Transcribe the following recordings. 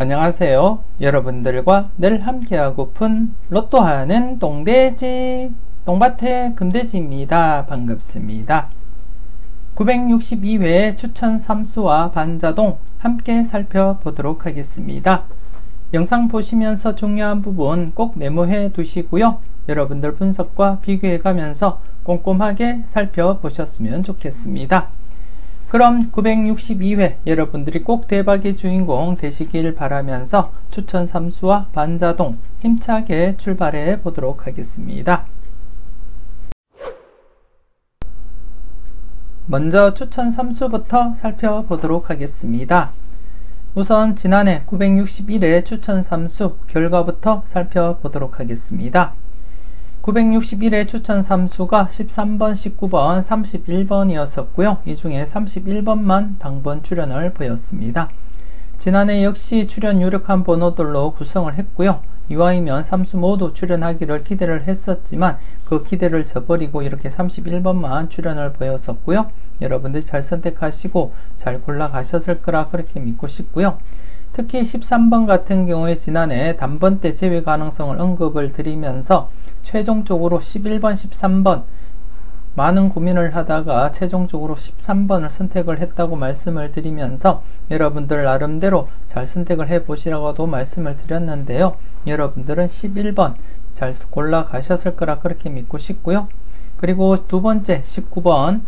안녕하세요. 여러분들과 늘 함께하고픈 로또 하는 똥돼지 똥밭의 금돼지입니다. 반갑습니다. 962회 추천 3수와 반자동 함께 살펴보도록 하겠습니다. 영상 보시면서 중요한 부분 꼭 메모해 두시고요. 여러분들 분석과 비교해 가면서 꼼꼼하게 살펴보셨으면 좋겠습니다. 그럼 962회 여러분들이 꼭 대박의 주인공 되시길 바라면서 추천 3수와 반자동 힘차게 출발해 보도록 하겠습니다. 먼저 추천 3수부터 살펴보도록 하겠습니다. 우선 지난해 961회 추천 3수 결과부터 살펴보도록 하겠습니다. 961회 추천 3수가 13번, 19번, 31번이었었고요. 이 중에 31번만 당번 출연을 보였습니다. 지난해 역시 출연 유력한 번호들로 구성을 했고요. 이왕이면 3수 모두 출연하기를 기대를 했었지만 그 기대를 저버리고 이렇게 31번만 출연을 보였었고요. 여러분들 잘 선택하시고 잘 골라가셨을 거라 그렇게 믿고 싶고요. 특히 13번 같은 경우에 지난해 단번대 제외 가능성을 언급을 드리면서 최종적으로 11번, 13번 많은 고민을 하다가 최종적으로 13번을 선택을 했다고 말씀을 드리면서 여러분들 나름대로 잘 선택을 해 보시라고도 말씀을 드렸는데요. 여러분들은 11번 잘 골라 가셨을 거라 그렇게 믿고 싶고요. 그리고 두 번째 19번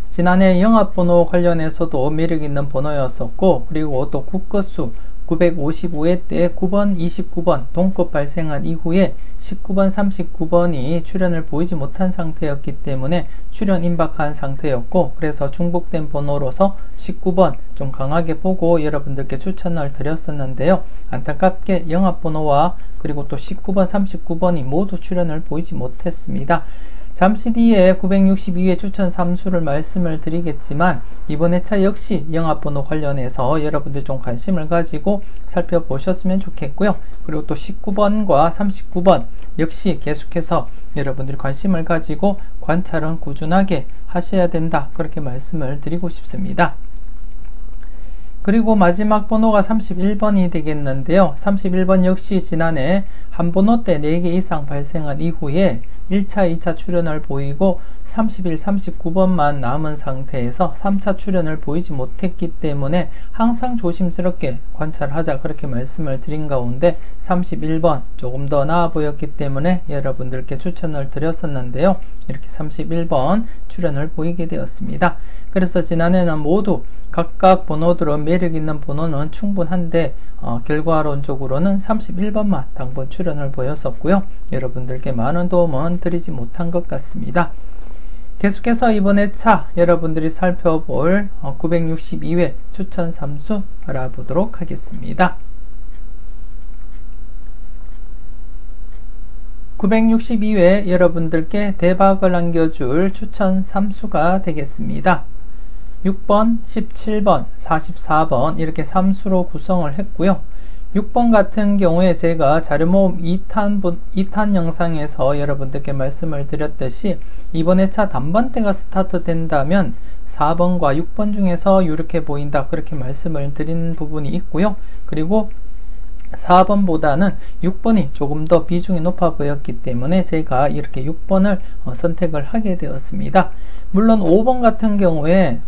지난해 영합번호 관련해서도 매력있는 번호였었고, 그리고 또 국거수 955회 때 9번, 29번 동급 발생한 이후에 19번, 39번이 출연을 보이지 못한 상태였기 때문에 출연 임박한 상태였고, 그래서 중복된 번호로서 19번 좀 강하게 보고 여러분들께 추천을 드렸었는데요. 안타깝게 영합번호와 그리고 또 19번, 39번이 모두 출연을 보이지 못했습니다. 잠시 뒤에 962회 추천 3수를 말씀을 드리겠지만 이번 회차 역시 영합번호 관련해서 여러분들 좀 관심을 가지고 살펴보셨으면 좋겠고요. 그리고 또 19번과 39번 역시 계속해서 여러분들이 관심을 가지고 관찰은 꾸준하게 하셔야 된다 그렇게 말씀을 드리고 싶습니다. 그리고 마지막 번호가 31번이 되겠는데요. 31번 역시 지난해 한 번호 때 4개 이상 발생한 이후에 1차, 2차 출연을 보이고 31, 39번만 남은 상태에서 3차 출연을 보이지 못했기 때문에 항상 조심스럽게 관찰하자 그렇게 말씀을 드린 가운데 31번 조금 더 나아 보였기 때문에 여러분들께 추천을 드렸었는데요. 이렇게 31번 출연을 보이게 되었습니다. 그래서 지난해는 모두 각각 번호들은 매력있는 번호는 충분한데 결과론적으로는 31번만 당번 출연을 보였었고요. 여러분들께 많은 도움은 드리지 못한 것 같습니다. 계속해서 이번 회차 여러분들이 살펴볼 962회 추천 3수 알아보도록 하겠습니다. 962회 여러분들께 대박을 안겨줄 추천 3수가 되겠습니다. 6번, 17번, 44번 이렇게 3수로 구성을 했고요. 6번 같은 경우에 제가 자료모음 2탄 영상에서 여러분들께 말씀을 드렸듯이 이번 회차 단번대가 스타트 된다면 4번과 6번 중에서 유력해 보인다 그렇게 말씀을 드린 부분이 있고요. 그리고 4번보다는 6번이 조금 더 비중이 높아 보였기 때문에 제가 이렇게 6번을 선택을 하게 되었습니다. 물론 5번 같은 경우에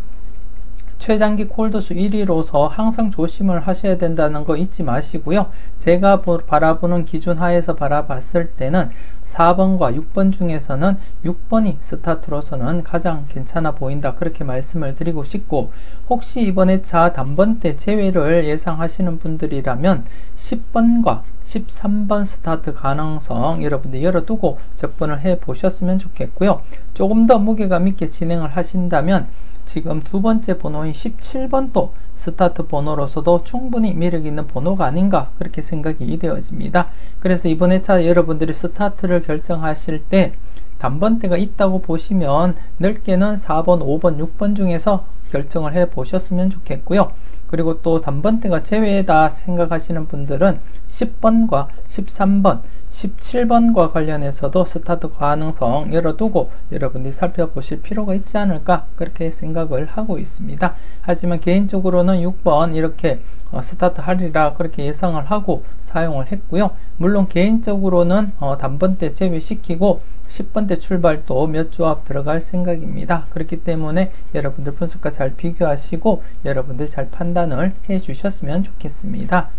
최장기 콜드수 1위로서 항상 조심을 하셔야 된다는 거 잊지 마시고요. 제가 바라보는 기준 하에서 바라봤을 때는 4번과 6번 중에서는 6번이 스타트로서는 가장 괜찮아 보인다 그렇게 말씀을 드리고 싶고, 혹시 이번 회차 단번대 제외를 예상하시는 분들이라면 10번과 13번 스타트 가능성 여러분들 열어두고 접근을 해 보셨으면 좋겠고요. 조금 더 무게감 있게 진행을 하신다면 지금 두 번째 번호인 17번도 스타트 번호로서도 충분히 매력있는 번호가 아닌가 그렇게 생각이 되어집니다. 그래서 이번 회차 여러분들이 스타트를 결정하실 때 단번대가 있다고 보시면 넓게는 4번, 5번, 6번 중에서 결정을 해 보셨으면 좋겠고요. 그리고 또 단번대가 제외다 생각하시는 분들은 10번과 13번 17번과 관련해서도 스타트 가능성 열어두고 여러분들이 살펴보실 필요가 있지 않을까 그렇게 생각을 하고 있습니다. 하지만 개인적으로는 6번 이렇게 스타트 하리라 그렇게 예상을 하고 사용을 했고요. 물론 개인적으로는 단번대 제외시키고 10번대 출발도 몇 조합 들어갈 생각입니다. 그렇기 때문에 여러분들 분석과 잘 비교하시고 여러분들이 잘 판단을 해 주셨으면 좋겠습니다.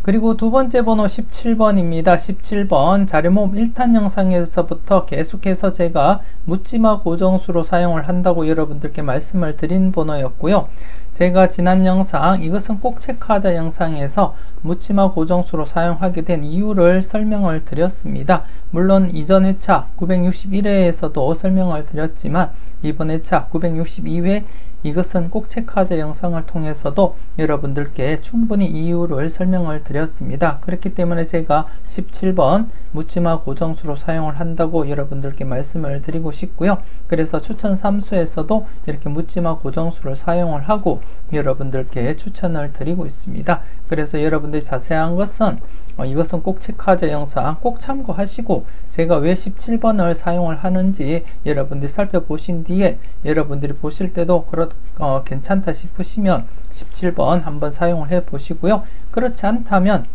그리고 두 번째 번호 17번입니다. 17번 자료모음 1탄 영상에서부터 계속해서 제가 묻지마 고정수로 사용을 한다고 여러분들께 말씀을 드린 번호였고요. 제가 지난 영상 이것은 꼭 체크하자 영상에서 묻지마 고정수로 사용하게 된 이유를 설명을 드렸습니다. 물론 이전 회차 961회에서도 설명을 드렸지만 이번 회차 962회 이것은 꼭 체크하자 영상을 통해서도 여러분들께 충분히 이유를 설명을 드렸습니다. 그렇기 때문에 제가 17번 묻지마 고정수로 사용을 한다고 여러분들께 말씀을 드리고 싶고요. 그래서 추천 3수에서도 이렇게 묻지마 고정수를 사용을 하고 여러분들께 추천을 드리고 있습니다. 그래서 여러분들이 자세한 것은 이것은 꼭 체크하자 영상 꼭 참고하시고 제가 왜 17번을 사용을 하는지 여러분들이 살펴보신 뒤에 여러분들이 보실 때도 괜찮다 싶으시면 17번 한번 사용을 해 보시고요. 그렇지 않다면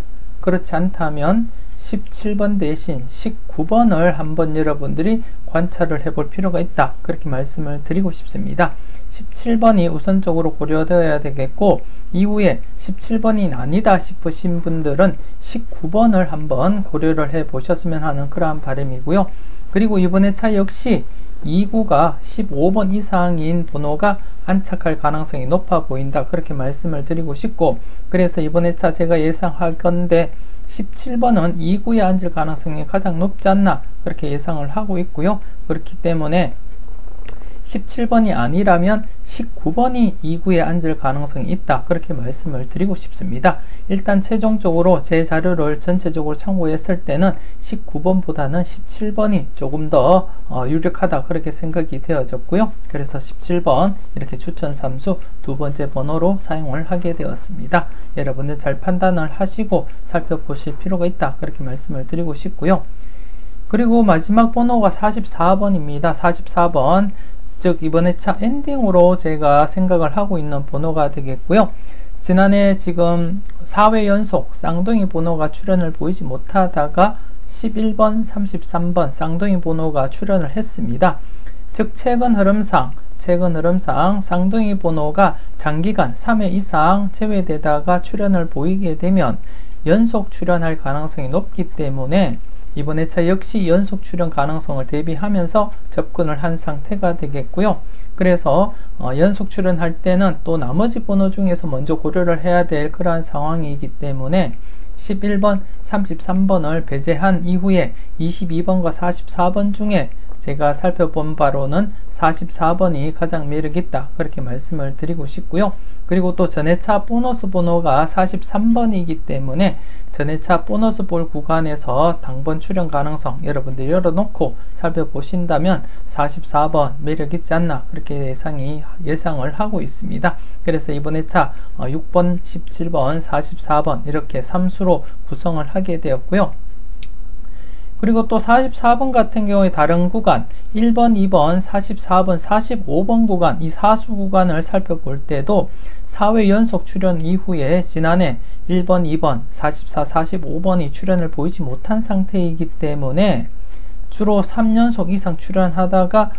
17번 대신 19번을 한번 여러분들이 관찰을 해 볼 필요가 있다 그렇게 말씀을 드리고 싶습니다. 17번이 우선적으로 고려되어야 되겠고 이후에 17번이 아니다 싶으신 분들은 19번을 한번 고려를 해 보셨으면 하는 그러한 바람이고요. 그리고 이번 회차 역시 2구가 15번 이상인 번호가 안착할 가능성이 높아 보인다 그렇게 말씀을 드리고 싶고 그래서 이번 회차 제가 예상하건대 17번은 2구에 앉을 가능성이 가장 높지 않나 그렇게 예상을 하고 있고요. 그렇기 때문에 17번이 아니라면 19번이 2구에 앉을 가능성이 있다 그렇게 말씀을 드리고 싶습니다. 일단 최종적으로 제 자료를 전체적으로 참고했을 때는 19번보다는 17번이 조금 더 유력하다 그렇게 생각이 되어졌고요. 그래서 17번 이렇게 추천 3수 두 번째 번호로 사용을 하게 되었습니다. 여러분들 잘 판단을 하시고 살펴보실 필요가 있다 그렇게 말씀을 드리고 싶고요. 그리고 마지막 번호가 44번입니다. 44번 즉 이번 회차 엔딩으로 제가 생각을 하고 있는 번호가 되겠고요. 지난해 지금 4회 연속 쌍둥이 번호가 출현을 보이지 못하다가 11번, 33번 쌍둥이 번호가 출현을 했습니다. 즉 최근 흐름상 쌍둥이 번호가 장기간 3회 이상 제외되다가 출현을 보이게 되면 연속 출현할 가능성이 높기 때문에 이번 회차 역시 연속 출현 가능성을 대비하면서 접근을 한 상태가 되겠고요. 그래서 연속 출현할 때는 또 나머지 번호 중에서 먼저 고려를 해야 될 그러한 상황이기 때문에 11번, 33번을 배제한 이후에 22번과 44번 중에 제가 살펴본 바로는 44번이 가장 매력있다 그렇게 말씀을 드리고 싶고요. 그리고 또 전회차 보너스 번호가 43번이기 때문에 전회차 보너스 볼 구간에서 당번 출현 가능성 여러분들 열어놓고 살펴보신다면 44번 매력있지 않나 그렇게 예상을 하고 있습니다. 그래서 이번 회차 6번, 17번, 44번 이렇게 3수로 구성을 하게 되었고요. 그리고 또 44번 같은 경우에 다른 구간 1번, 2번, 44번, 45번 구간 이 4수 구간을 살펴볼 때도 4회 연속 출현 이후에 지난해 1번, 2번, 44, 45번이 출현을 보이지 못한 상태이기 때문에 주로 3연속 이상 출현하다가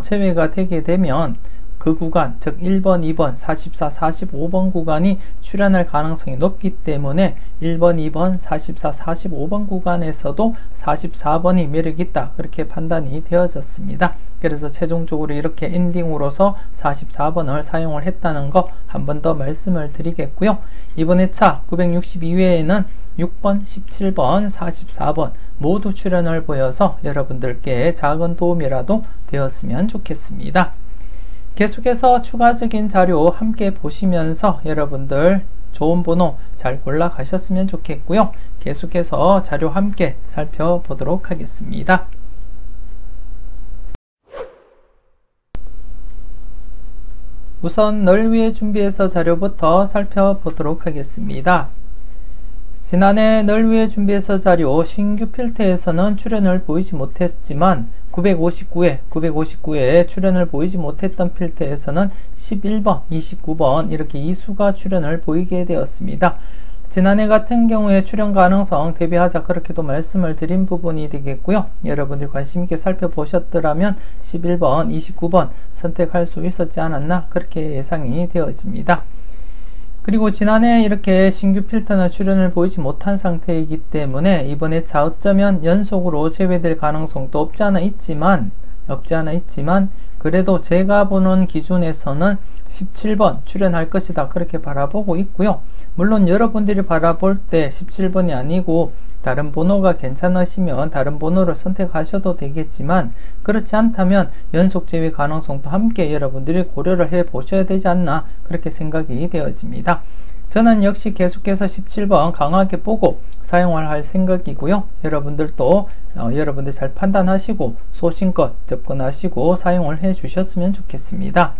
제외가 되게 되면 그 구간, 즉 1번, 2번, 44, 45번 구간이 출현할 가능성이 높기 때문에 1번, 2번, 44, 45번 구간에서도 44번이 매력있다 그렇게 판단이 되어졌습니다. 그래서 최종적으로 이렇게 엔딩으로서 44번을 사용을 했다는 거 한 번 더 말씀을 드리겠고요. 이번 회차 962회에는 6번, 17번, 44번 모두 출현을 보여서 여러분들께 작은 도움이라도 되었으면 좋겠습니다. 계속해서 추가적인 자료 함께 보시면서 여러분들 좋은 번호 잘 골라 가셨으면 좋겠고요. 계속해서 자료 함께 살펴보도록 하겠습니다. 우선 널 위해 준비해서 자료부터 살펴보도록 하겠습니다. 지난해 널 위해 준비해서 자료 신규 필터에서는 출연을 보이지 못했지만 959에 출연을 보이지 못했던 필터에서는 11번, 29번 이렇게 이수가 출연을 보이게 되었습니다. 지난해 같은 경우에 출연 가능성 대비하자 그렇게도 말씀을 드린 부분이 되겠고요. 여러분들이 관심있게 살펴보셨더라면 11번, 29번 선택할 수 있었지 않았나 그렇게 예상이 되어집니다. 그리고 지난해 이렇게 신규 필터는 출연을 보이지 못한 상태이기 때문에 이번에 어쩌면 연속으로 제외될 가능성도 없지 않아 있지만 그래도 제가 보는 기준에서는 17번 출연할 것이다 그렇게 바라보고 있고요. 물론 여러분들이 바라볼 때 17번이 아니고 다른 번호가 괜찮으시면 다른 번호를 선택하셔도 되겠지만 그렇지 않다면 연속 제외 가능성도 함께 여러분들이 고려를 해 보셔야 되지 않나 그렇게 생각이 되어집니다. 저는 역시 계속해서 17번 강하게 보고 사용을 할 생각이고요. 여러분들도 여러분들 잘 판단하시고 소신껏 접근하시고 사용을 해 주셨으면 좋겠습니다.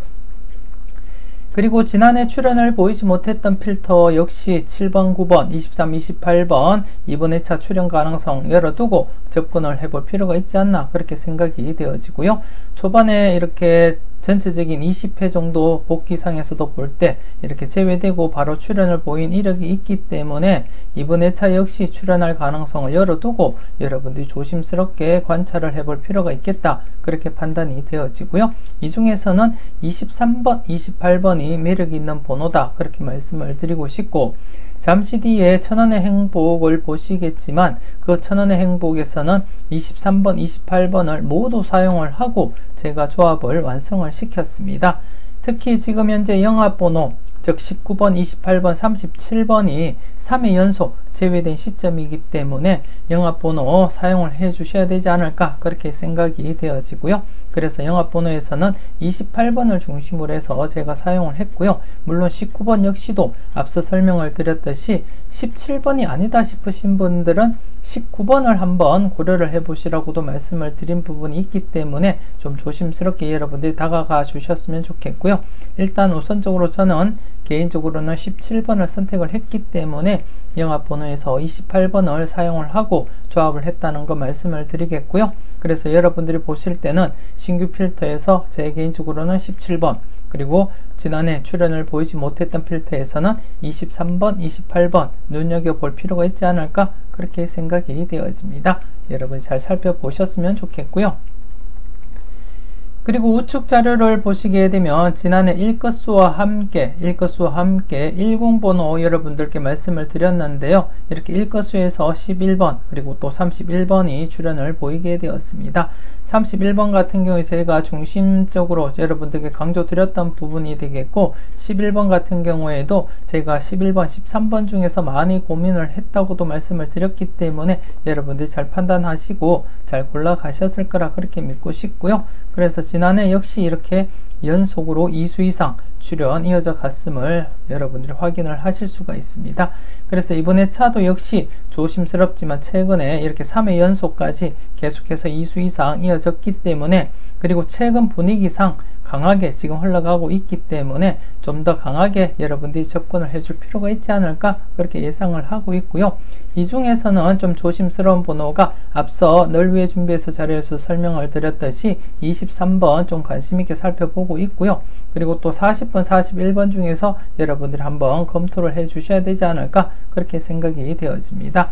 그리고 지난해 출연을 보이지 못했던 필터 역시 7번, 9번, 23, 28번 이번 회차 출연 가능성 열어두고 접근을 해볼 필요가 있지 않나 그렇게 생각이 되어지고요. 초반에 이렇게 전체적인 20회 정도 복귀상에서도 볼 때 이렇게 제외되고 바로 출연을 보인 이력이 있기 때문에 이번 회차 역시 출연할 가능성을 열어두고 여러분들이 조심스럽게 관찰을 해볼 필요가 있겠다 그렇게 판단이 되어지고요. 이 중에서는 23번, 28번이 매력이 있는 번호다 그렇게 말씀을 드리고 싶고 잠시 뒤에 천원의 행복을 보시겠지만 그 천원의 행복에서는 23번, 28번을 모두 사용을 하고 제가 조합을 완성을 시켰습니다. 특히 지금 현재 영합번호 즉 19번, 28번, 37번이 3회 연속 제외된 시점이기 때문에 영합번호 사용을 해 주셔야 되지 않을까 그렇게 생각이 되어지고요. 그래서 영합번호에서는 28번을 중심으로 해서 제가 사용을 했고요. 물론 19번 역시도 앞서 설명을 드렸듯이 17번이 아니다 싶으신 분들은 19번을 한번 고려를 해 보시라고도 말씀을 드린 부분이 있기 때문에 좀 조심스럽게 여러분들이 다가가 주셨으면 좋겠고요. 일단 우선적으로 저는 개인적으로는 17번을 선택을 했기 때문에 영합번호에서 28번을 사용을 하고 조합을 했다는 거 말씀을 드리겠고요. 그래서 여러분들이 보실 때는 신규 필터에서 제 개인적으로는 17번 그리고 지난해 출연을 보이지 못했던 필터에서는 23번, 28번 눈여겨볼 필요가 있지 않을까 그렇게 생각이 되어집니다. 여러분 잘 살펴보셨으면 좋겠고요. 그리고 우측 자료를 보시게 되면 지난해 일것수와 함께 10번호 여러분들께 말씀을 드렸는데요. 이렇게 일것수에서 11번 그리고 또 31번이 출연을 보이게 되었습니다. 31번 같은 경우에 제가 중심적으로 여러분들께 강조드렸던 부분이 되겠고 11번 같은 경우에도 제가 11번, 13번 중에서 많이 고민을 했다고도 말씀을 드렸기 때문에 여러분들이 잘 판단하시고 잘 골라가셨을 거라 그렇게 믿고 싶고요. 그래서 지난해 역시 이렇게 연속으로 2수 이상 출연 이어져 갔음을 여러분들이 확인을 하실 수가 있습니다. 그래서 이번에 차도 역시 조심스럽지만 최근에 이렇게 3회 연속까지 계속해서 2수 이상 이어졌기 때문에 그리고 최근 분위기상 강하게 지금 흘러가고 있기 때문에 좀 더 강하게 여러분들이 접근을 해줄 필요가 있지 않을까 그렇게 예상을 하고 있고요. 이 중에서는 좀 조심스러운 번호가 앞서 널 위해 준비해서 자료에서 설명을 드렸듯이 23번 좀 관심있게 살펴보고 있고요. 그리고 또 40번, 41번 중에서 여러분들이 한번 검토를 해 주셔야 되지 않을까 그렇게 생각이 되어집니다.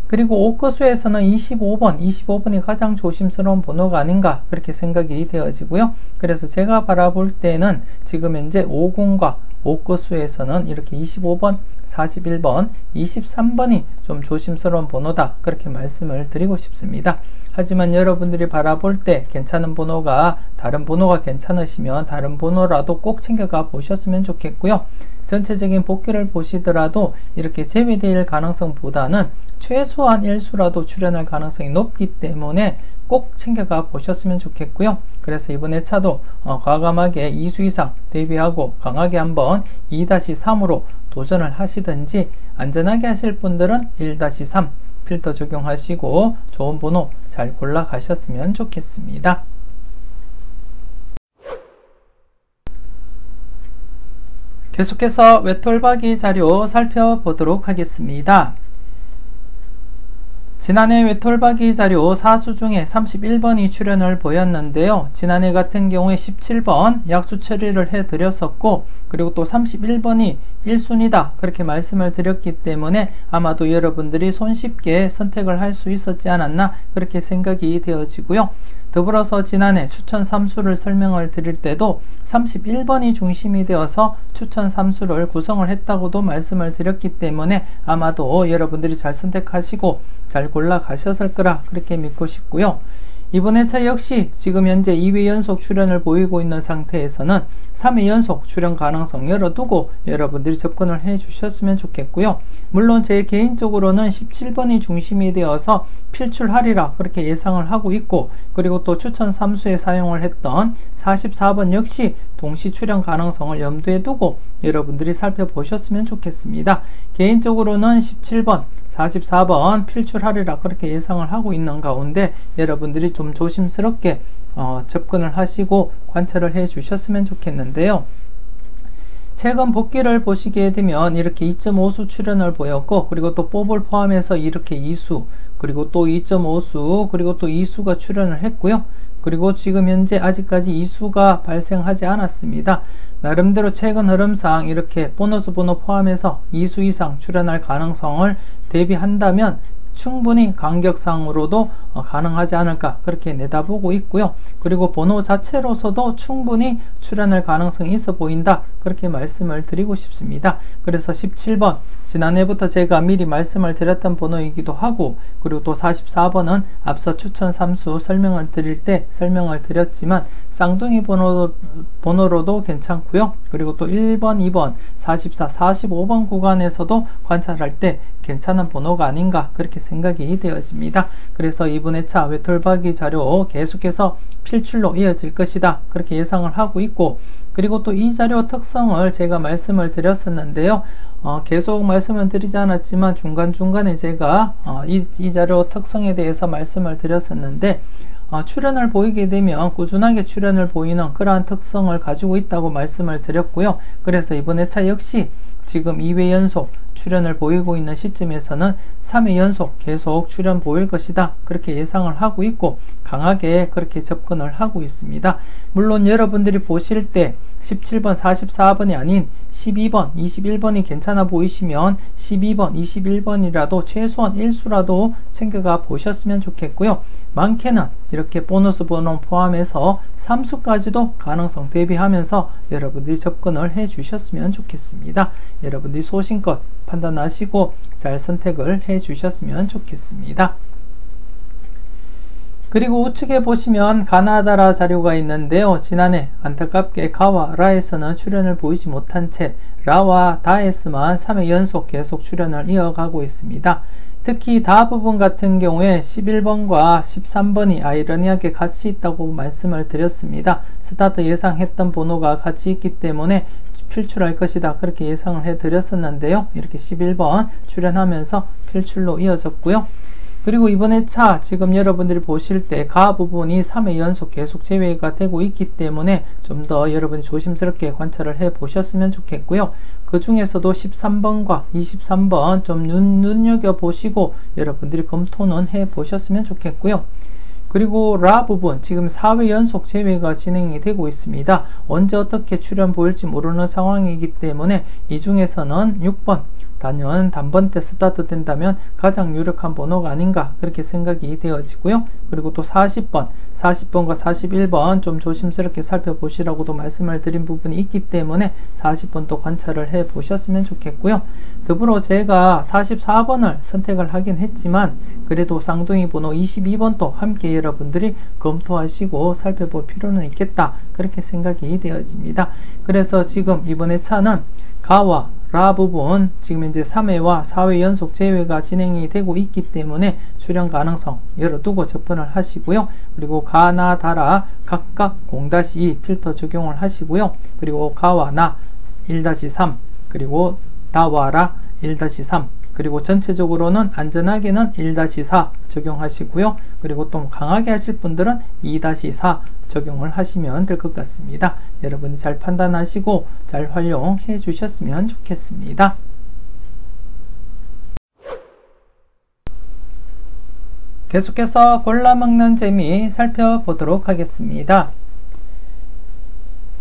그리고 옥거수에서는 25번이 가장 조심스러운 번호가 아닌가 그렇게 생각이 되어지고요. 그래서 제가 바라볼 때는 지금 현재 50과 옥거수에서는 이렇게 25번, 41번, 23번이 좀 조심스러운 번호다 그렇게 말씀을 드리고 싶습니다. 하지만 여러분들이 바라볼 때 괜찮은 번호가 다른 번호가 괜찮으시면 다른 번호라도 꼭 챙겨가 보셨으면 좋겠고요. 전체적인 복귀를 보시더라도 이렇게 제외될 가능성보다는 최소한 1수라도 출연할 가능성이 높기 때문에 꼭 챙겨가 보셨으면 좋겠고요. 그래서 이번에 차도 과감하게 2수 이상 대비하고 강하게 한번 2-3으로 도전을 하시든지 안전하게 하실 분들은 1-3 필터 적용하시고 좋은 번호 잘 골라 가셨으면 좋겠습니다. 계속해서 외톨박이 자료 살펴보도록 하겠습니다. 지난해 외톨박이 자료 사수 중에 31번이 출연을 보였는데요. 지난해 같은 경우에 17번 약수 처리를 해드렸었고, 그리고 또 31번이 1순위다 그렇게 말씀을 드렸기 때문에 아마도 여러분들이 손쉽게 선택을 할 수 있었지 않았나 그렇게 생각이 되어지고요. 더불어서 지난해 추천 3수를 설명을 드릴 때도 31번이 중심이 되어서 추천 3수를 구성을 했다고도 말씀을 드렸기 때문에 아마도 여러분들이 잘 선택하시고 잘 골라 가셨을 거라 그렇게 믿고 싶고요. 이번 회차 역시 지금 현재 2회 연속 출연을 보이고 있는 상태에서는 3회 연속 출연 가능성 열어두고 여러분들이 접근을 해 주셨으면 좋겠고요. 물론 제 개인적으로는 17번이 중심이 되어서 필출하리라 그렇게 예상을 하고 있고, 그리고 또 추천 3수에 사용을 했던 44번 역시 동시 출연 가능성을 염두에 두고 여러분들이 살펴보셨으면 좋겠습니다. 개인적으로는 17번, 44번 필출하리라 그렇게 예상을 하고 있는 가운데 여러분들이 좀 조심스럽게 접근을 하시고 관찰을 해 주셨으면 좋겠는데요. 최근 복귀를 보시게 되면 이렇게 2.5수 출연을 보였고, 그리고 또 뽑을 포함해서 이렇게 2수, 그리고 또 2.5수, 그리고 또 2수가 출연을 했고요. 그리고 지금 현재 아직까지 2수가 발생하지 않았습니다. 나름대로 최근 흐름상 이렇게 보너스 번호 포함해서 2수 이상 출연할 가능성을 대비한다면 충분히 간격상으로도 가능하지 않을까 그렇게 내다보고 있고요. 그리고 번호 자체로서도 충분히 출연할 가능성이 있어 보인다 그렇게 말씀을 드리고 싶습니다. 그래서 17번 지난해부터 제가 미리 말씀을 드렸던 번호이기도 하고, 그리고 또 44번은 앞서 추천 3수 설명을 드릴 때 설명을 드렸지만 쌍둥이 번호로도 괜찮고요. 그리고 또 1번, 2번, 44, 45번 구간에서도 관찰할 때 괜찮은 번호가 아닌가 그렇게 생각이 되어집니다. 그래서 이번 회차 외톨박이 자료 계속해서 필출로 이어질 것이다 그렇게 예상을 하고 있고, 그리고 또 이 자료 특성을 제가 말씀을 드렸었는데요. 계속 말씀을 드리지 않았지만 중간중간에 제가 이 자료 특성에 대해서 말씀을 드렸었는데, 출연을 보이게 되면 꾸준하게 출연을 보이는 그러한 특성을 가지고 있다고 말씀을 드렸고요. 그래서 이번 회차 역시 지금 2회 연속 출연을 보이고 있는 시점에서는 3회 연속 계속 출연 보일 것이다 그렇게 예상을 하고 있고, 강하게 그렇게 접근을 하고 있습니다. 물론 여러분들이 보실 때 17번, 44번이 아닌 12번, 21번이 괜찮아 보이시면 12번, 21번이라도 최소한 1수라도 챙겨가 보셨으면 좋겠고요. 많게는 이렇게 보너스 번호 포함해서 3수까지도 가능성 대비하면서 여러분들이 접근을 해 주셨으면 좋겠습니다. 여러분들이 소신껏 판단하시고 잘 선택을 해 주셨으면 좋겠습니다. 그리고 우측에 보시면 가나다라 자료가 있는데요. 지난해 안타깝게 가와 라에서는 출연을 보이지 못한 채 라와 다에서만 3회 연속 계속 출연을 이어가고 있습니다. 특히 다 부분 같은 경우에 11번과 13번이 아이러니하게 같이 있다고 말씀을 드렸습니다. 스타트 예상했던 번호가 같이 있기 때문에 필출할 것이다 그렇게 예상을 해 드렸었는데요. 이렇게 11번 출연하면서 필출로 이어졌고요. 그리고 이번 회차 지금 여러분들이 보실 때 가 부분이 3회 연속 계속 제외가 되고 있기 때문에 좀 더 여러분이 조심스럽게 관찰을 해 보셨으면 좋겠고요. 그 중에서도 13번과 23번 좀 눈여겨보시고 여러분들이 검토는 해 보셨으면 좋겠고요. 그리고 라 부분 지금 4회 연속 제외가 진행이 되고 있습니다. 언제 어떻게 출연 보일지 모르는 상황이기 때문에 이 중에서는 6번 단연 단번때 스타트 된다면 가장 유력한 번호가 아닌가 그렇게 생각이 되어지고요. 그리고 또 40번, 40번과 41번 좀 조심스럽게 살펴보시라고도 말씀을 드린 부분이 있기 때문에 40번도 관찰을 해 보셨으면 좋겠고요. 더불어 제가 44번을 선택을 하긴 했지만 그래도 쌍둥이 번호 22번도 함께 여러분들이 검토하시고 살펴볼 필요는 있겠다 그렇게 생각이 되어집니다. 그래서 지금 이번 회차는 가와 라 부분 지금 이제 3회와 4회 연속 제외가 진행이 되고 있기 때문에 출연 가능성 열어두고 접근을 하시고요. 그리고 가나 다라 각각 0-2 필터 적용을 하시고요. 그리고 가와 나 1-3 그리고 다와 라 1-3 그리고 전체적으로는 안전하게는 1-4 적용하시고요. 그리고 또 강하게 하실 분들은 2-4 적용을 하시면 될 것 같습니다. 여러분이 잘 판단하시고 잘 활용해 주셨으면 좋겠습니다. 계속해서 골라먹는 재미 살펴보도록 하겠습니다.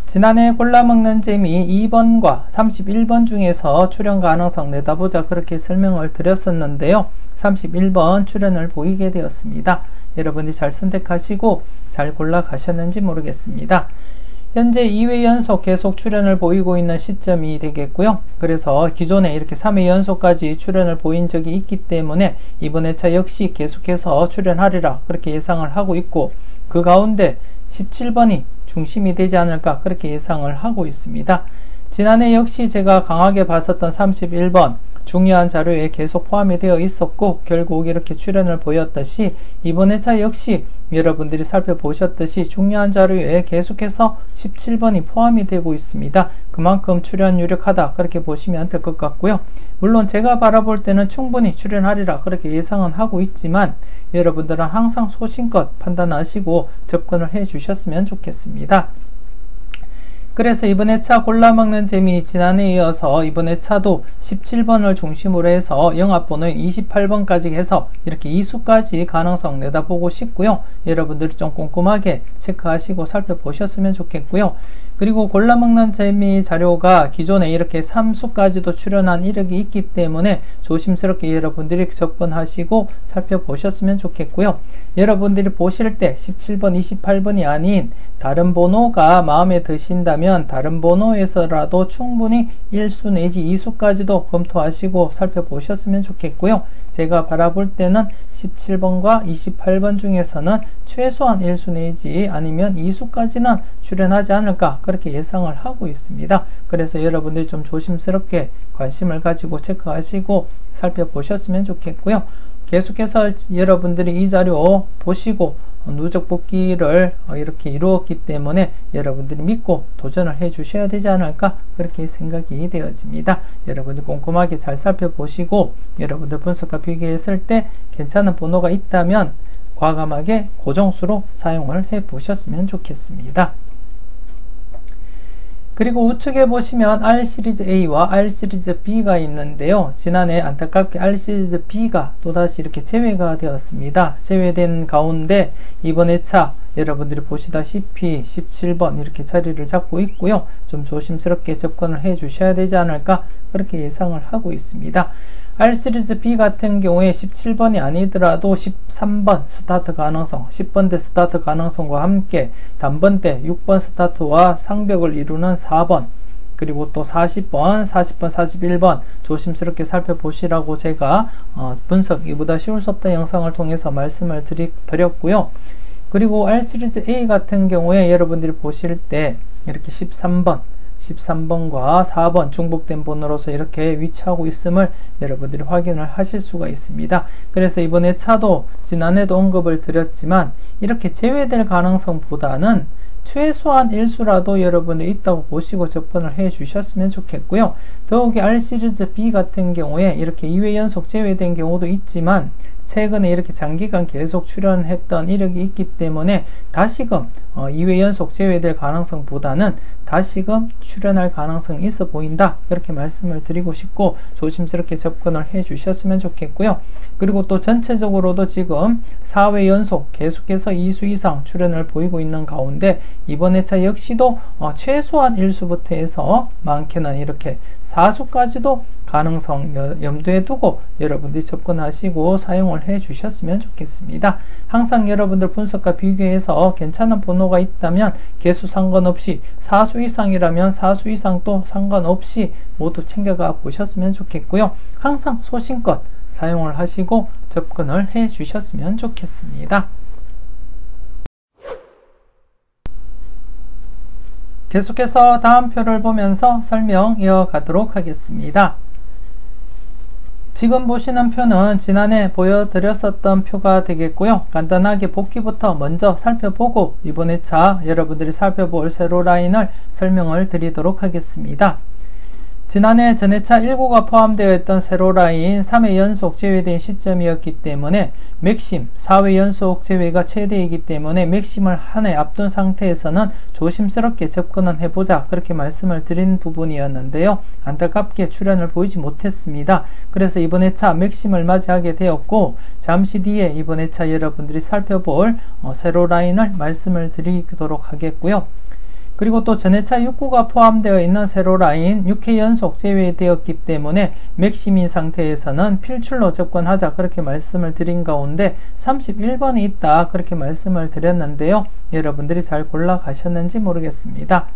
지난해 골라먹는 재미 2번과 31번 중에서 출연 가능성 내다보자 그렇게 설명을 드렸었는데요. 31번 출연을 보이게 되었습니다. 여러분이 잘 선택하시고 잘 골라 가셨는지 모르겠습니다. 현재 2회 연속 계속 출연을 보이고 있는 시점이 되겠고요. 그래서 기존에 이렇게 3회 연속까지 출연을 보인 적이 있기 때문에 이번 회차 역시 계속해서 출연하리라 그렇게 예상을 하고 있고, 그 가운데 17번이 중심이 되지 않을까 그렇게 예상을 하고 있습니다. 지난해 역시 제가 강하게 봤었던 31번 중요한 자료에 계속 포함이 되어 있었고, 결국 이렇게 출연을 보였듯이 이번 회차 역시 여러분들이 살펴보셨듯이 중요한 자료에 계속해서 17번이 포함이 되고 있습니다. 그만큼 출연 유력하다 그렇게 보시면 될 것 같고요. 물론 제가 바라볼 때는 충분히 출연하리라 그렇게 예상은 하고 있지만, 여러분들은 항상 소신껏 판단하시고 접근을 해 주셨으면 좋겠습니다. 그래서 이번 회차 골라먹는 재미 지난해에 이어서 이번 회차도 17번을 중심으로 해서 영합번호인 28번까지 해서 이렇게 2수까지 가능성 내다보고 싶고요. 여러분들이 좀 꼼꼼하게 체크하시고 살펴보셨으면 좋겠고요. 그리고 골라먹는 재미 자료가 기존에 이렇게 3수까지도 출연한 이력이 있기 때문에 조심스럽게 여러분들이 접근하시고 살펴보셨으면 좋겠고요. 여러분들이 보실 때 17번, 28번이 아닌 다른 번호가 마음에 드신다면 다른 번호에서라도 충분히 1수 내지 2수까지도 검토하시고 살펴보셨으면 좋겠고요. 제가 바라볼 때는 17번과 28번 중에서는 최소한 1수 내지 아니면 2수까지는 출연하지 않을까 그렇게 예상을 하고 있습니다. 그래서 여러분들이 좀 조심스럽게 관심을 가지고 체크하시고 살펴보셨으면 좋겠고요. 계속해서 여러분들이 이 자료 보시고 누적 복귀를 이렇게 이루었기 때문에 여러분들이 믿고 도전을 해 주셔야 되지 않을까 그렇게 생각이 되어집니다. 여러분들 꼼꼼하게 잘 살펴보시고 여러분들 분석과 비교했을 때 괜찮은 번호가 있다면 과감하게 고정수로 사용을 해 보셨으면 좋겠습니다. 그리고 우측에 보시면 R시리즈 A와 R시리즈 B가 있는데요. 지난해 안타깝게 R시리즈 B가 또다시 이렇게 제외가 되었습니다. 제외된 가운데 이번 회차 여러분들이 보시다시피 17번 이렇게 자리를 잡고 있고요. 좀 조심스럽게 접근을 해 주셔야 되지 않을까 그렇게 예상을 하고 있습니다. R시리즈 B 같은 경우에 17번이 아니더라도 13번 스타트 가능성, 10번대 스타트 가능성과 함께 단번대 6번 스타트와 상벽을 이루는 4번, 그리고 또 40번, 40번, 41번 조심스럽게 살펴보시라고 제가 분석 이보다 쉬울 수 없다 영상을 통해서 말씀을 드렸고요. 그리고 R시리즈 A 같은 경우에 여러분들이 보실 때 이렇게 13번과 4번 중복된 번호로서 이렇게 위치하고 있음을 여러분들이 확인을 하실 수가 있습니다. 그래서 이번 회차도 지난해도 언급을 드렸지만 이렇게 제외될 가능성보다는 최소한 1수라도 여러분이 있다고 보시고 접근을 해 주셨으면 좋겠고요. 더욱이 R시리즈 B 같은 경우에 이렇게 2회 연속 제외된 경우도 있지만 최근에 이렇게 장기간 계속 출연했던 이력이 있기 때문에 다시금 2회 연속 제외될 가능성보다는 다시금 출연할 가능성이 있어 보인다 이렇게 말씀을 드리고 싶고 조심스럽게 접근을 해 주셨으면 좋겠고요. 그리고 또 전체적으로도 지금 4회 연속 계속해서 2수 이상 출연을 보이고 있는 가운데 이번 회차 역시도 최소한 1수부터 해서 많게는 이렇게 4수까지도 가능성 염두에 두고 여러분들이 접근하시고 사용을 해 주셨으면 좋겠습니다. 항상 여러분들 분석과 비교해서 괜찮은 번호가 있다면 개수 상관없이 4수 이상이라면 4수 이상도 상관없이 모두 챙겨가 보셨으면 좋겠고요. 항상 소신껏 사용을 하시고 접근을 해 주셨으면 좋겠습니다. 계속해서 다음 표를 보면서 설명 이어가도록 하겠습니다. 지금 보시는 표는 지난해 보여드렸었던 표가 되겠고요. 간단하게 복귀부터 먼저 살펴보고 이번 회차 여러분들이 살펴볼 세로 라인을 설명을 드리도록 하겠습니다. 지난해 전해차 1구가 포함되어 있던 세로라인 3회 연속 제외된 시점이었기 때문에 맥심 4회 연속 제외가 최대이기 때문에 맥심을 한 해 앞둔 상태에서는 조심스럽게 접근을 해보자, 그렇게 말씀을 드린 부분이었는데요. 안타깝게 출현을 보이지 못했습니다. 그래서 이번 회차 맥심을 맞이하게 되었고, 잠시 뒤에 이번 회차 여러분들이 살펴볼 세로라인을 말씀을 드리도록 하겠고요. 그리고 또 전해차 6구가 포함되어 있는 세로라인 6회 연속 제외되었기 때문에 맥심인 상태에서는 필출로 접근하자, 그렇게 말씀을 드린 가운데 31번이 있다, 그렇게 말씀을 드렸는데요. 여러분들이 잘 골라가셨는지 모르겠습니다.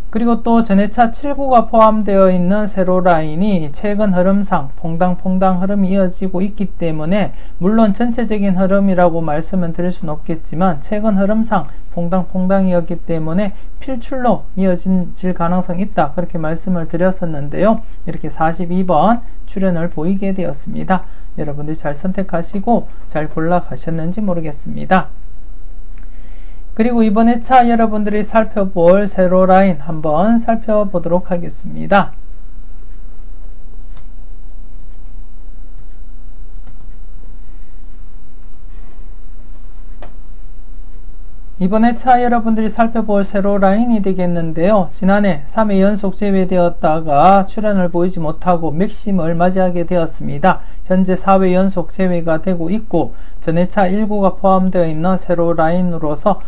그리고 또 전해차 7구가 포함되어 있는 세로라인이 최근 흐름상 퐁당퐁당 흐름이 이어지고 있기 때문에, 물론 전체적인 흐름이라고 말씀은 드릴 수는 없겠지만 최근 흐름상 퐁당퐁당이었기 때문에 필출로 이어질 가능성이 있다, 그렇게 말씀을 드렸었는데요. 이렇게 42번 출현을 보이게 되었습니다. 여러분들이 잘 선택하시고 잘 골라가셨는지 모르겠습니다. 그리고 이번 회차 여러분들이 살펴볼 세로라인 한번 살펴보도록 하겠습니다. 이번 회차 여러분들이 살펴볼 세로라인이 되겠는데요. 지난해 3회 연속 제외되었다가 출현을 보이지 못하고 맥심을 맞이하게 되었습니다. 현재 4회 연속 제외가 되고 있고, 전회차 1구가 포함되어 있는 세로라인으로서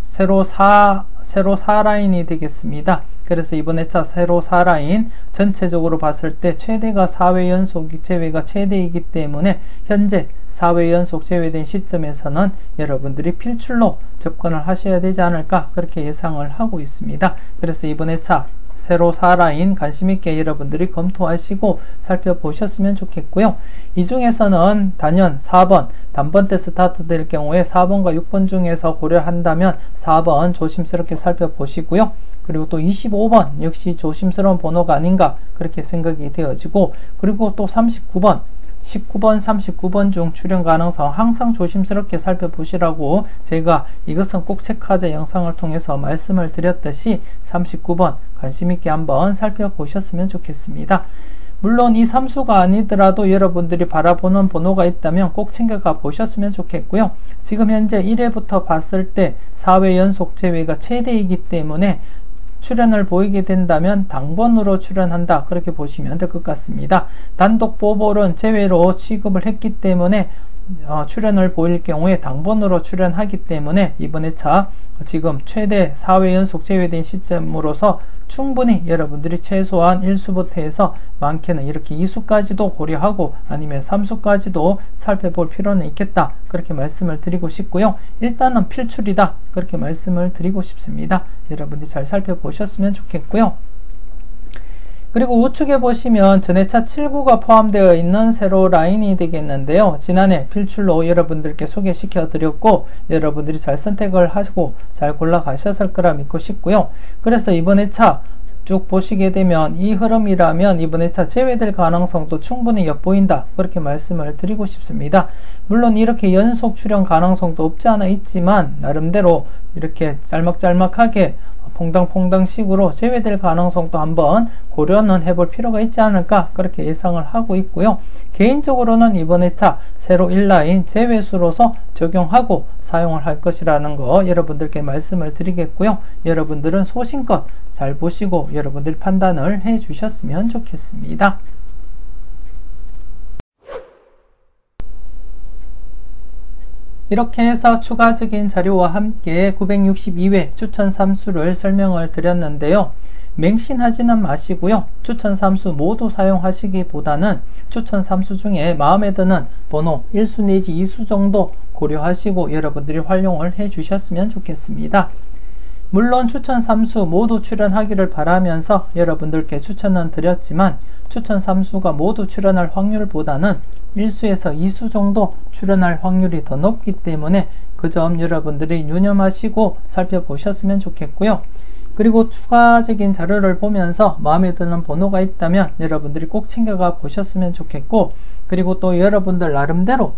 세로 4라인이 되겠습니다. 그래서 이번 회차 세로 4라인 전체적으로 봤을 때 최대가 4회 연속 제외가 최대이기 때문에 현재 4회 연속 제외된 시점에서는 여러분들이 필출로 접근을 하셔야 되지 않을까, 그렇게 예상을 하고 있습니다. 그래서 이번 회차 세로 4라인 관심있게 여러분들이 검토하시고 살펴보셨으면 좋겠고요. 이 중에서는 단연 4번 단번 때 스타트 될 경우에 4번과 6번 중에서 고려한다면 4번 조심스럽게 살펴보시고요. 그리고 또 25번 역시 조심스러운 번호가 아닌가, 그렇게 생각이 되어지고, 그리고 또 39번 19번, 39번 중 출현 가능성 항상 조심스럽게 살펴보시라고 제가 이것은 꼭 체크하자 영상을 통해서 말씀을 드렸듯이 39번 관심있게 한번 살펴보셨으면 좋겠습니다. 물론 이 삼수가 아니더라도 여러분들이 바라보는 번호가 있다면 꼭 챙겨가 보셨으면 좋겠고요. 지금 현재 1회부터 봤을 때 4회 연속 제외가 최대이기 때문에 출현을 보이게 된다면 당번으로 출현한다, 그렇게 보시면 될 것 같습니다. 단독 보볼은 제외로 취급을 했기 때문에 출현을 보일 경우에 당번으로 출현하기 때문에 이번 회차 지금 최대 4회 연속 제외된 시점으로서 충분히 여러분들이 최소한 1수부터 해서 많게는 이렇게 2수까지도 고려하고 아니면 3수까지도 살펴볼 필요는 있겠다, 그렇게 말씀을 드리고 싶고요. 일단은 필출이다, 그렇게 말씀을 드리고 싶습니다. 여러분들이 잘 살펴보셨으면 좋겠고요. 그리고 우측에 보시면 전회차 7구가 포함되어 있는 세로 라인이 되겠는데요. 지난해 필출로 여러분들께 소개시켜 드렸고 여러분들이 잘 선택을 하시고 잘 골라 가셨을 거라 믿고 싶고요. 그래서 이번 회차 쭉 보시게 되면 이 흐름이라면 이번 회차 제외될 가능성도 충분히 엿보인다, 그렇게 말씀을 드리고 싶습니다. 물론 이렇게 연속 출현 가능성도 없지 않아 있지만 나름대로 이렇게 짤막짤막하게 퐁당퐁당 식으로 제외될 가능성도 한번 고려는 해볼 필요가 있지 않을까, 그렇게 예상을 하고 있고요. 개인적으로는 이번 회차 세로 1라인 제외수로서 적용하고 사용을 할 것이라는 거 여러분들께 말씀을 드리겠고요. 여러분들은 소신껏 잘 보시고 여러분들이 판단을 해 주셨으면 좋겠습니다. 이렇게 해서 추가적인 자료와 함께 962회 추천 삼수를 설명을 드렸는데요. 맹신하지는 마시고요. 추천 삼수 모두 사용하시기보다는 추천 삼수 중에 마음에 드는 번호 1수 내지 2수 정도 고려하시고 여러분들이 활용을 해 주셨으면 좋겠습니다. 물론 추천 3수 모두 출연하기를 바라면서 여러분들께 추천은 드렸지만 추천 3수가 모두 출연할 확률보다는 1수에서 2수 정도 출연할 확률이 더 높기 때문에 그 점 여러분들이 유념하시고 살펴보셨으면 좋겠고요. 그리고 추가적인 자료를 보면서 마음에 드는 번호가 있다면 여러분들이 꼭 챙겨가 보셨으면 좋겠고, 그리고 또 여러분들 나름대로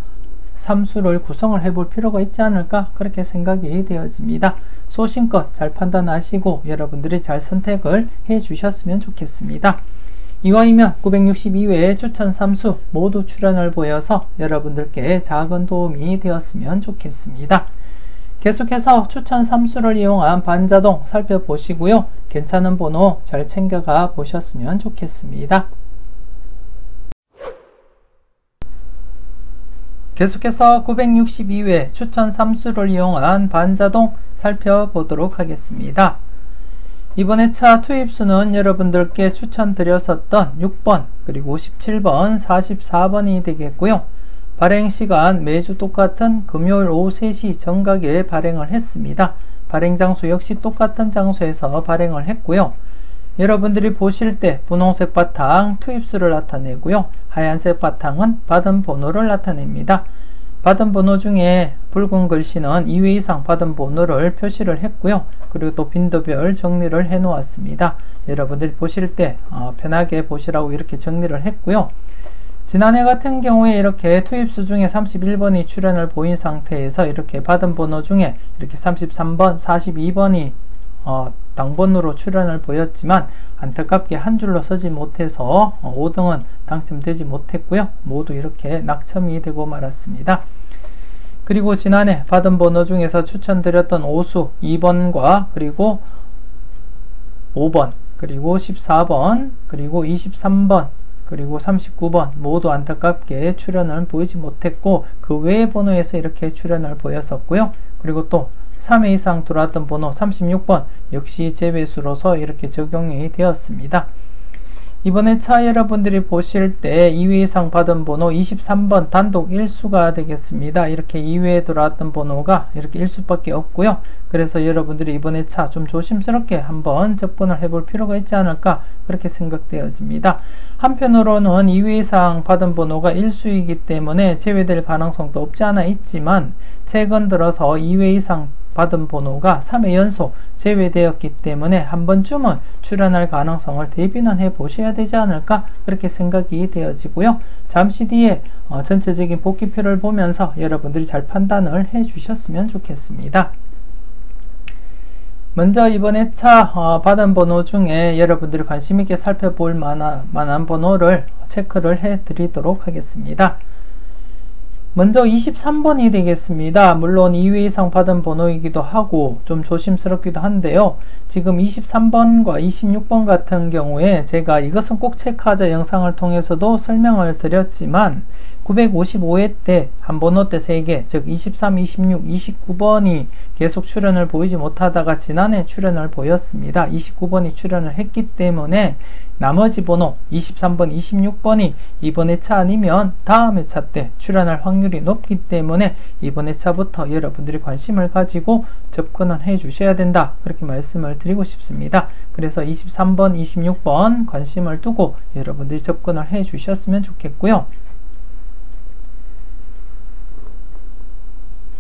삼수를 구성을 해볼 필요가 있지 않을까, 그렇게 생각이 되어집니다. 소신껏 잘 판단하시고 여러분들이 잘 선택을 해 주셨으면 좋겠습니다. 이왕이면 962회 추천 3수 모두 출연을 보여서 여러분들께 작은 도움이 되었으면 좋겠습니다. 계속해서 추천 3수를 이용한 반자동 살펴보시고요. 괜찮은 번호 잘 챙겨가 보셨으면 좋겠습니다. 계속해서 962회 추천 3수를 이용한 반자동 살펴보도록 하겠습니다. 이번 회차 투입수는 여러분들께 추천드렸었던 6번 그리고 17번 44번이 되겠고요. 발행시간 매주 똑같은 금요일 오후 3시 정각에 발행을 했습니다. 발행 장소 역시 똑같은 장소에서 발행을 했고요. 여러분들이 보실 때 분홍색 바탕 투입수를 나타내고요. 하얀색 바탕은 받은 번호를 나타냅니다. 받은 번호 중에 붉은 글씨는 2회 이상 받은 번호를 표시를 했고요. 그리고 또 빈도별 정리를 해 놓았습니다. 여러분들이 보실 때 편하게 보시라고 이렇게 정리를 했고요. 지난해 같은 경우에 이렇게 투입수 중에 31번이 출연을 보인 상태에서 이렇게 받은 번호 중에 이렇게 33번, 42번이 당번으로 출연을 보였지만 안타깝게 한 줄로 서지 못해서 5등은 당첨되지 못했고요. 모두 이렇게 낙첨이 되고 말았습니다. 그리고 지난해 받은 번호 중에서 추천드렸던 5수 2번과 그리고 5번 그리고 14번 그리고 23번 그리고 39번 모두 안타깝게 출연을 보이지 못했고 그 외의 번호에서 이렇게 출연을 보였었고요. 그리고 또 3회 이상 들어왔던 번호 36번 역시 제외수로서 이렇게 적용이 되었습니다. 이번 회차 여러분들이 보실 때 2회 이상 받은 번호 23번 단독 1수가 되겠습니다. 이렇게 2회에 들어왔던 번호가 이렇게 1수밖에 없고요. 그래서 여러분들이 이번 회차 좀 조심스럽게 한번 접근을 해볼 필요가 있지 않을까 그렇게 생각되어집니다. 한편으로는 2회 이상 받은 번호가 1수이기 때문에 제외될 가능성도 없지 않아 있지만 최근 들어서 2회 이상 받은 번호가 3회 연속 제외되었기 때문에 한 번쯤은 출연할 가능성을 대비는 해 보셔야 되지 않을까 그렇게 생각이 되어지고요. 잠시 뒤에 전체적인 복귀표를 보면서 여러분들이 잘 판단을 해 주셨으면 좋겠습니다. 먼저 이번 회차 받은 번호 중에 여러분들이 관심 있게 살펴볼 만한 번호를 체크를 해 드리도록 하겠습니다. 먼저 23번이 되겠습니다. 물론 2회 이상 받은 번호이기도 하고 좀 조심스럽기도 한데요. 지금 23번과 26번 같은 경우에 제가 이것은 꼭 체크하자 영상을 통해서도 설명을 드렸지만 955회 때 한 번호 때 3개 즉 23, 26, 29번이 계속 출연을 보이지 못하다가 지난해 출연을 보였습니다. 29번이 출연을 했기 때문에 나머지 번호 23번, 26번이 이번 회차 아니면 다음 회차 때 출연할 확률이 높기 때문에 이번 회차부터 여러분들이 관심을 가지고 접근을 해 주셔야 된다 그렇게 말씀을 드리고 싶습니다. 그래서 23번, 26번 관심을 두고 여러분들이 접근을 해 주셨으면 좋겠고요.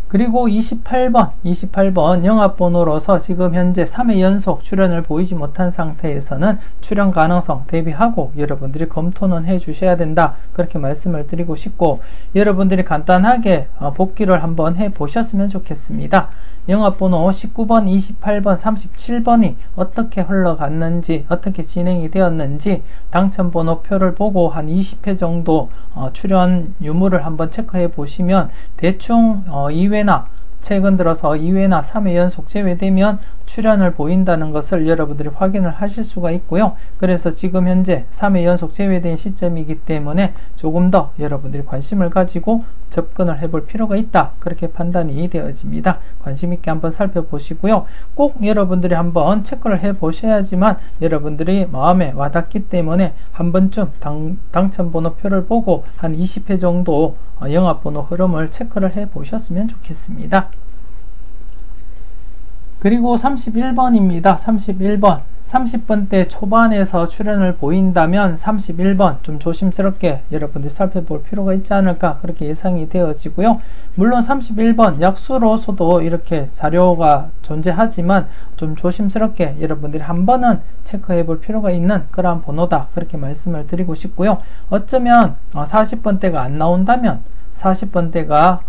그리고 28번 영합번호로서 지금 현재 3회 연속 출연을 보이지 못한 상태에서는 출연 가능성 대비하고 여러분들이 검토는 해 주셔야 된다 그렇게 말씀을 드리고 싶고 여러분들이 간단하게 복귀를 한번 해 보셨으면 좋겠습니다. 영합번호 19번, 28번, 37번이 어떻게 흘러갔는지 어떻게 진행이 되었는지 당첨번호표를 보고 한 20회 정도 출연 유무를 한번 체크해 보시면 대충 2회나 최근 들어서 2회나 3회 연속 제외되면 출연을 보인다는 것을 여러분들이 확인을 하실 수가 있고요. 그래서 지금 현재 3회 연속 제외된 시점이기 때문에 조금 더 여러분들이 관심을 가지고 접근을 해볼 필요가 있다 그렇게 판단이 되어집니다. 관심 있게 한번 살펴보시고요. 꼭 여러분들이 한번 체크를 해 보셔야지만 여러분들이 마음에 와닿기 때문에 한 번쯤 당첨번호표를 보고 한 20회 정도 영합번호 흐름을 체크를 해 보셨으면 좋겠습니다. 그리고 31번입니다. 31번 30번대 초반에서 출연을 보인다면 31번 좀 조심스럽게 여러분들이 살펴볼 필요가 있지 않을까 그렇게 예상이 되어지고요. 물론 31번 약수로서도 이렇게 자료가 존재하지만 좀 조심스럽게 여러분들이 한 번은 체크해 볼 필요가 있는 그러한 번호다 그렇게 말씀을 드리고 싶고요. 어쩌면 40번대가 안 나온다면 40번대가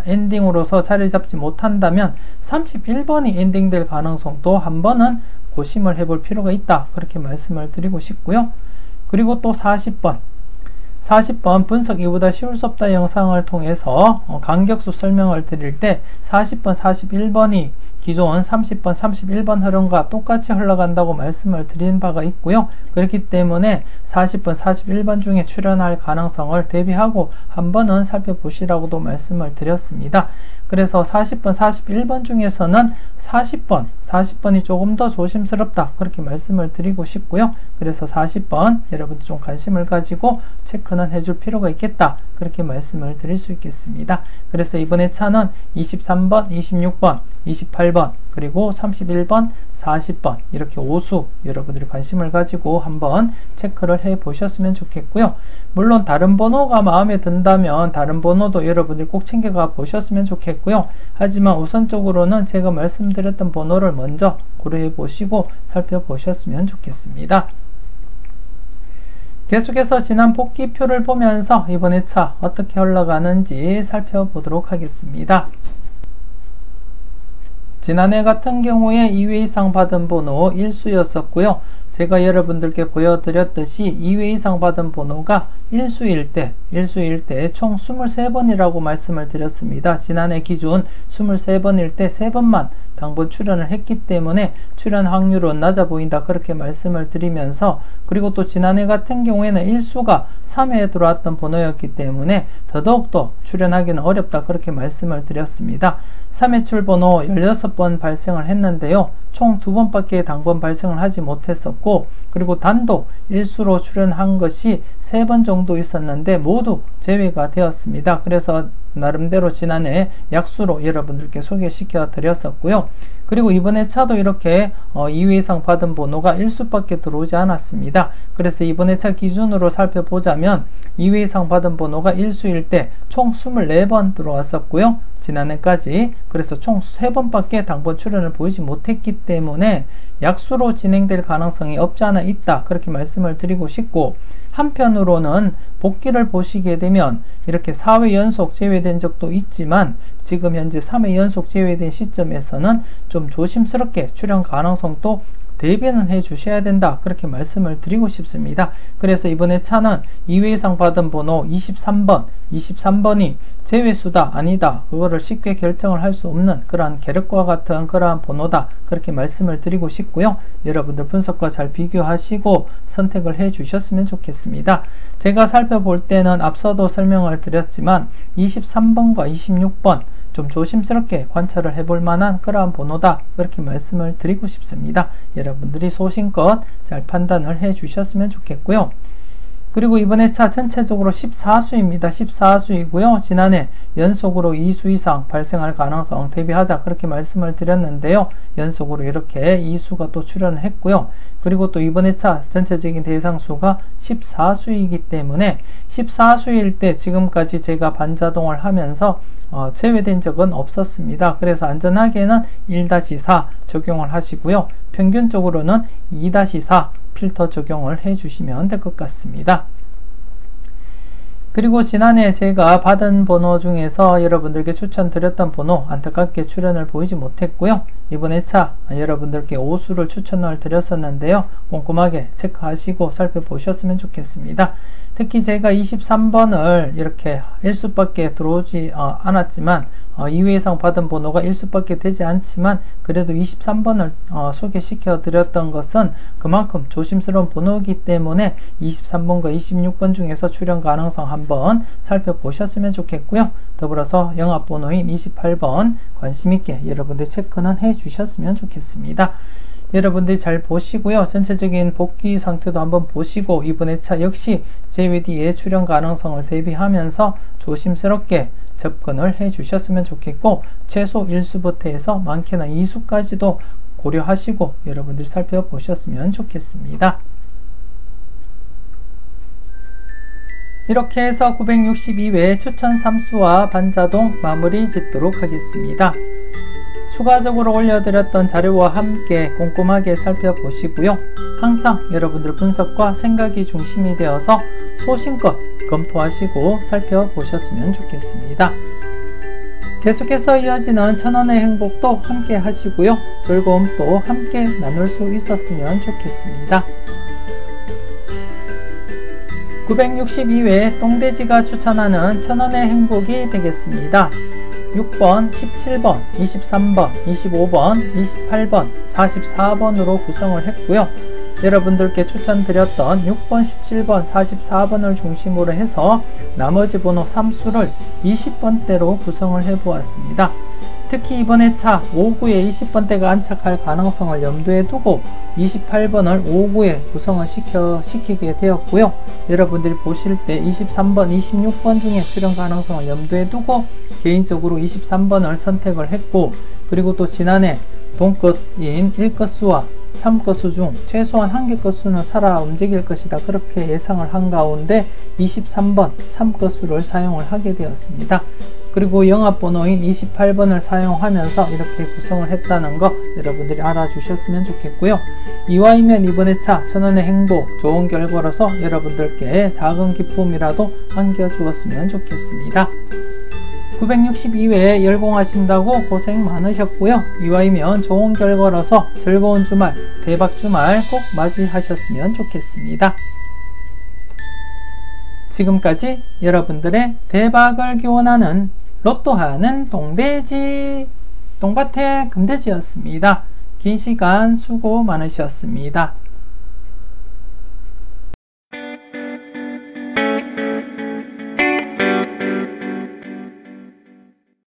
엔딩으로서 자리 잡지 못한다면 31번이 엔딩될 가능성도 한 번은 고심을 해볼 필요가 있다, 그렇게 말씀을 드리고 싶고요. 그리고 또 40번 분석 이보다 쉬울 수 없다 영상을 통해서 간격수 설명을 드릴 때 40번, 41번이 기존 30번, 31번 흐름과 똑같이 흘러간다고 말씀을 드린 바가 있고요. 그렇기 때문에 40번, 41번 중에 출현할 가능성을 대비하고 한 번은 살펴보시라고도 말씀을 드렸습니다. 그래서 40번, 41번 중에서는 40번이 조금 더 조심스럽다, 그렇게 말씀을 드리고 싶고요. 그래서 40번 여러분들 좀 관심을 가지고 체크는 해줄 필요가 있겠다, 그렇게 말씀을 드릴 수 있겠습니다. 그래서 이번에 차는 23번, 26번, 28번, 그리고 31번, 40번 이렇게 5수 여러분들이 관심을 가지고 한번 체크를 해 보셨으면 좋겠고요. 물론 다른 번호가 마음에 든다면 다른 번호도 여러분들이 꼭 챙겨가 보셨으면 좋겠고요. 하지만 우선적으로는 제가 말씀드렸던 번호를 먼저 고려해 보시고 살펴보셨으면 좋겠습니다. 계속해서 지난 복귀표를 보면서 이번에 차 어떻게 흘러가는지 살펴보도록 하겠습니다. 지난해 같은 경우에 2회 이상 받은 번호 1수였었고요. 제가 여러분들께 보여드렸듯이 2회 이상 받은 번호가 1수일 때 총 23번이라고 말씀을 드렸습니다. 지난해 기준 23번일 때 3번만 당번 출연을 했기 때문에 출연 확률은 낮아 보인다, 그렇게 말씀을 드리면서, 그리고 또 지난해 같은 경우에는 1수가 3회에 들어왔던 번호였기 때문에 더더욱더 출연하기는 어렵다, 그렇게 말씀을 드렸습니다. 3회 출번호 16번 발생을 했는데요. 총 2번밖에 당번 발생을 하지 못했었고, 그리고 단독 1수로 출연한 것이 3번 정도 있었는데 모두 제외가 되었습니다. 그래서 나름대로 지난해 약수로 여러분들께 소개시켜 드렸었고요. 그리고 이번에 차도 이렇게 2회 이상 받은 번호가 1수밖에 들어오지 않았습니다. 그래서 이번에 차 기준으로 살펴보자면 2회 이상 받은 번호가 1수일 때 총 24번 들어왔었고요. 지난해까지. 그래서 총 3번밖에 당번 출연을 보이지 못했기 때문에 약수로 진행될 가능성이 없지 않아 있다, 그렇게 말씀을 드리고 싶고, 한편으로는 복귀를 보시게 되면 이렇게 4회 연속 제외된 적도 있지만 지금 현재 3회 연속 제외된 시점에서는 좀 조심스럽게 출연 가능성도 대비는 해 주셔야 된다, 그렇게 말씀을 드리고 싶습니다. 그래서 이번에 차는 2회 이상 받은 번호 23번이 제외수다 아니다, 그거를 쉽게 결정을 할 수 없는 그러한 계륵과 같은 그러한 번호다, 그렇게 말씀을 드리고 싶고요. 여러분들 분석과 잘 비교하시고 선택을 해 주셨으면 좋겠습니다. 제가 살펴볼 때는 앞서도 설명을 드렸지만 23번과 26번 좀 조심스럽게 관찰을 해볼 만한 그러한 번호다, 그렇게 말씀을 드리고 싶습니다. 여러분들이 소신껏 잘 판단을 해 주셨으면 좋겠고요. 그리고 이번에 차 전체적으로 14수입니다. 14수이고요. 지난해 연속으로 2수 이상 발생할 가능성 대비하자, 그렇게 말씀을 드렸는데요. 연속으로 이렇게 2수가 또 출연을 했고요. 그리고 또 이번에 차 전체적인 대상수가 14수이기 때문에 14수일 때 지금까지 제가 반자동을 하면서 제외된 적은 없었습니다. 그래서 안전하게는 1-4 적용을 하시고요. 평균적으로는 2-4 필터 적용을 해 주시면 될 것 같습니다. 그리고 지난해 제가 받은 번호 중에서 여러분들께 추천드렸던 번호 안타깝게 출연을 보이지 못했고요. 이번에 차 여러분들께 5수를 추천을 드렸었는데요. 꼼꼼하게 체크하시고 살펴보셨으면 좋겠습니다. 특히 제가 23번을 이렇게 1수밖에 들어오지 않았지만 2회 이상 받은 번호가 1수밖에 되지 않지만 그래도 23번을 소개시켜 드렸던 것은 그만큼 조심스러운 번호이기 때문에 23번과 26번 중에서 출연 가능성 한번 살펴보셨으면 좋겠고요. 더불어서 영합번호인 28번 관심있게 여러분들 체크는 해 주셨으면 좋겠습니다. 여러분들이 잘 보시고요. 전체적인 복귀 상태도 한번 보시고 이번에 차 역시 제외 뒤에 출연 가능성을 대비하면서 조심스럽게 접근을 해 주셨으면 좋겠고, 최소 1수부터 해서 많게는 2수까지도 고려하시고 여러분들이 살펴보셨으면 좋겠습니다. 이렇게 해서 962회 추천 3수와 반자동 마무리 짓도록 하겠습니다. 추가적으로 올려드렸던 자료와 함께 꼼꼼하게 살펴보시고요. 항상 여러분들 분석과 생각이 중심이 되어서 소신껏 검토하시고 살펴보셨으면 좋겠습니다. 계속해서 이어지는 천원의 행복도 함께 하시고요. 즐거움도 함께 나눌 수 있었으면 좋겠습니다. 962회 똥돼지가 추천하는 천원의 행복이 되겠습니다. 6번, 17번, 23번, 25번, 28번, 44번으로 구성을 했고요. 여러분들께 추천드렸던 6번, 17번, 44번을 중심으로 해서 나머지 번호 3수를 20번대로 구성을 해 보았습니다. 특히 이번 회차 5구에 20번대가 안착할 가능성을 염두에 두고 28번을 5구에 구성을 시키게 되었고요. 여러분들이 보실 때 23번, 26번 중에 출현 가능성을 염두에 두고 개인적으로 23번을 선택을 했고, 그리고 또 지난해 동끝인 1끝수와 3끝수 중 최소한 한 개 끝수는 살아 움직일 것이다, 그렇게 예상을 한 가운데 23번 3끝수를 사용을 하게 되었습니다. 그리고 영합번호인 28번을 사용하면서 이렇게 구성을 했다는 거 여러분들이 알아주셨으면 좋겠고요. 이와이면 이번 회차 천원의 행복 좋은 결과로서 여러분들께 작은 기쁨이라도 안겨주었으면 좋겠습니다. 962회에 열공하신다고 고생 많으셨고요. 이와이면 좋은 결과로서 즐거운 주말, 대박 주말 꼭 맞이하셨으면 좋겠습니다. 지금까지 여러분들의 대박을 기원하는 로또하는 똥돼지, 똥밭의 금돼지였습니다. 긴 시간 수고 많으셨습니다.